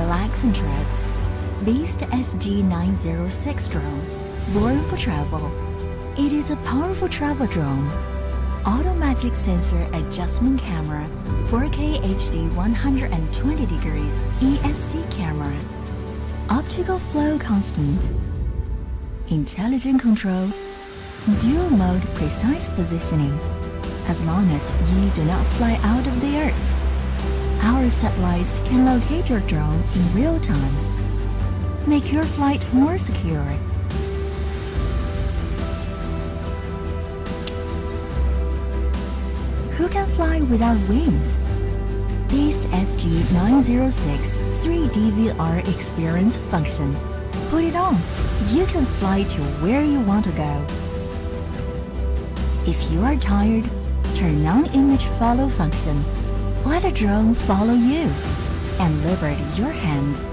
relaxing trip. Beast SG906 drone, born for travel. It is a powerful travel drone. Automatic sensor adjustment camera, 4K HD 120 degrees ESC camera, optical flow constant, intelligent control, dual mode precise positioning, as long as you do not fly out of the Earth. Our satellites can locate your drone in real time. Make your flight more secure. Who can fly without wings? Beast SG906 3DVR experience function. Put it on. You can fly to where you want to go. If you are tired, turn on image follow function. Let a drone follow you and liberate your hands.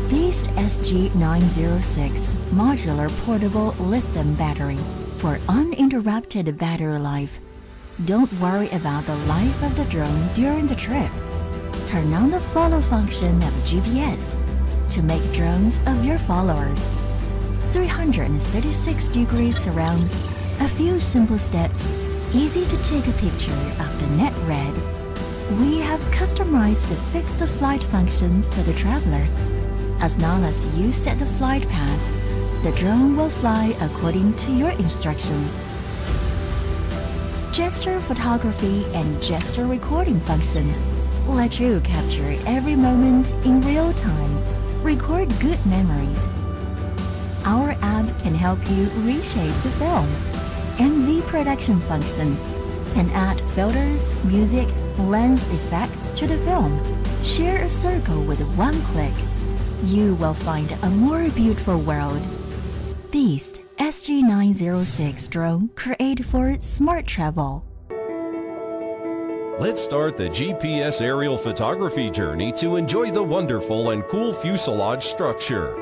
Beast SG906 modular portable lithium battery for uninterrupted battery life. Don't worry about the life of the drone during the trip. Turn on the follow function of GPS to make drones of your followers. 336 degrees surrounds, a few simple steps, easy to take a picture of the net red. We have customized the fixed flight function for the traveler. As long as you set the flight path, the drone will fly according to your instructions. Gesture photography and gesture recording function let you capture every moment in real time. Record good memories. Our app can help you reshape the film. MV production function can add filters, music, lens effects to the film. Share a circle with one click. You will find a more beautiful world. Beast SG906 drone created for smart travel. Let's start the GPS aerial photography journey to enjoy the wonderful and cool fuselage structure.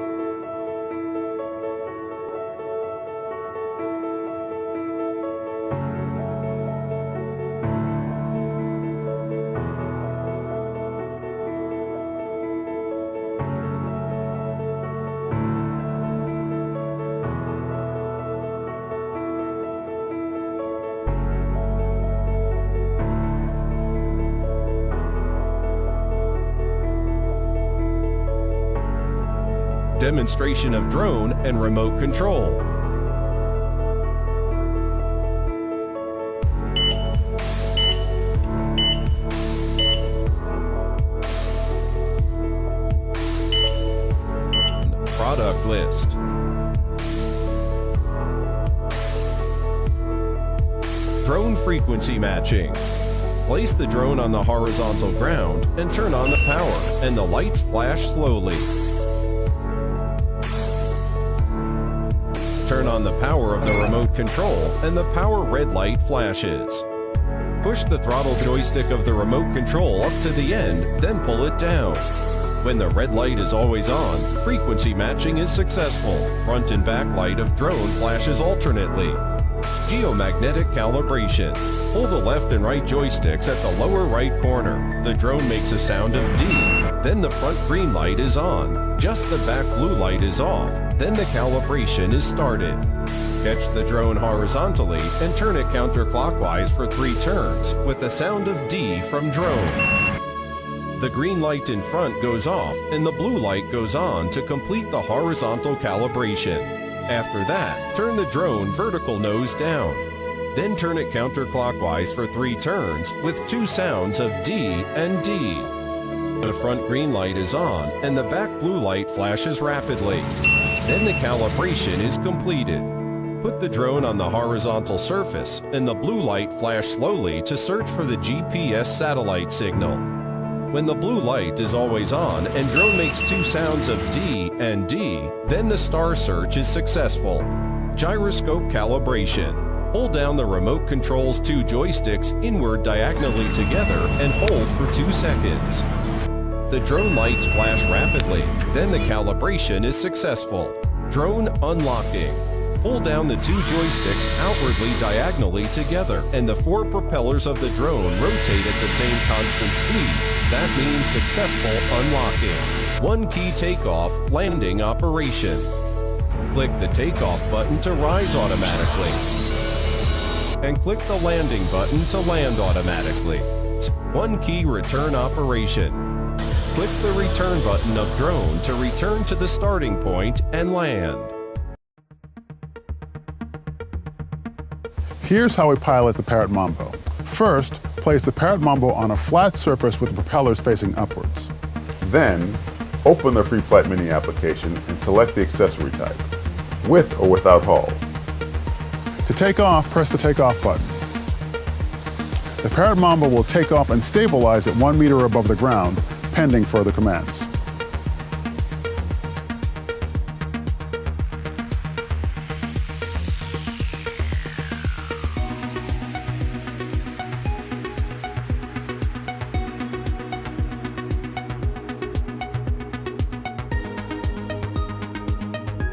Demonstration of drone and remote control. Product list. Drone frequency matching. Place the drone on the horizontal ground and turn on the power, and the lights flash slowly. Turn on the power of the remote control and the power red light flashes. Push the throttle joystick of the remote control up to the end, then pull it down. When the red light is always on, frequency matching is successful. Front and back light of drone flashes alternately. Geomagnetic calibration. Pull the left and right joysticks at the lower right corner. The drone makes a sound of D. Then the front green light is on. Just the back blue light is off. Then the calibration is started. Catch the drone horizontally and turn it counterclockwise for 3 turns with the sound of D from drone. The green light in front goes off and the blue light goes on to complete the horizontal calibration. After that, turn the drone vertical nose down. Then turn it counterclockwise for 3 turns with 2 sounds of D and D. The front green light is on and the back blue light flashes rapidly. Then the calibration is completed. Put the drone on the horizontal surface and the blue light flashes slowly to search for the GPS satellite signal. When the blue light is always on and drone makes 2 sounds of D and D, then the star search is successful. Gyroscope calibration. Hold down the remote control's 2 joysticks inward diagonally together and hold for 2 seconds. The drone lights flash rapidly, then the calibration is successful. Drone unlocking. Pull down the two joysticks outwardly diagonally together, and the four propellers of the drone rotate at the same constant speed. That means successful unlocking. One key takeoff, landing operation. Click the takeoff button to rise automatically. And click the landing button to land automatically. One key return operation. Click the return button of drone to return to the starting point and land. Here's how we pilot the Parrot Mambo. First, place the Parrot Mambo on a flat surface with the propellers facing upwards. Then, open the Free Flight Mini application and select the accessory type, with or without hull. To take off, press the takeoff button. The Parrot Mambo will take off and stabilize at 1 meter above the ground, pending further commands.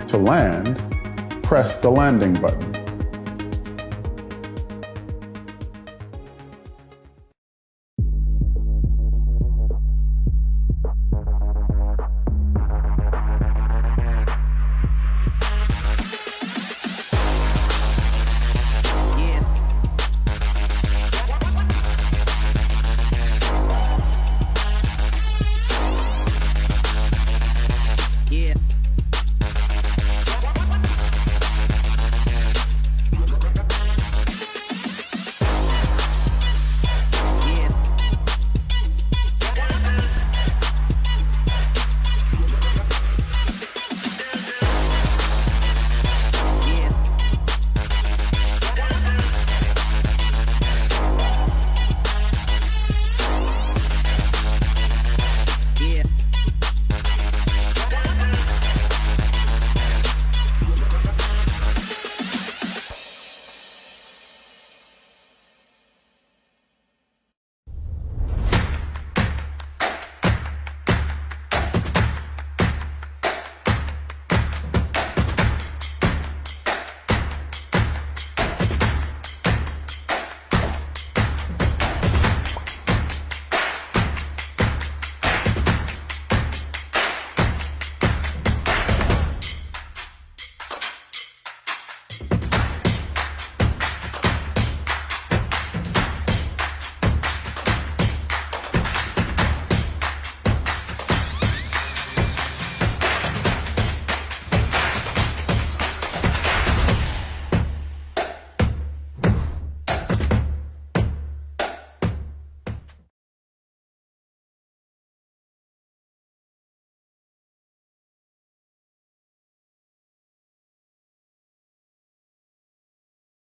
To land, press the landing button.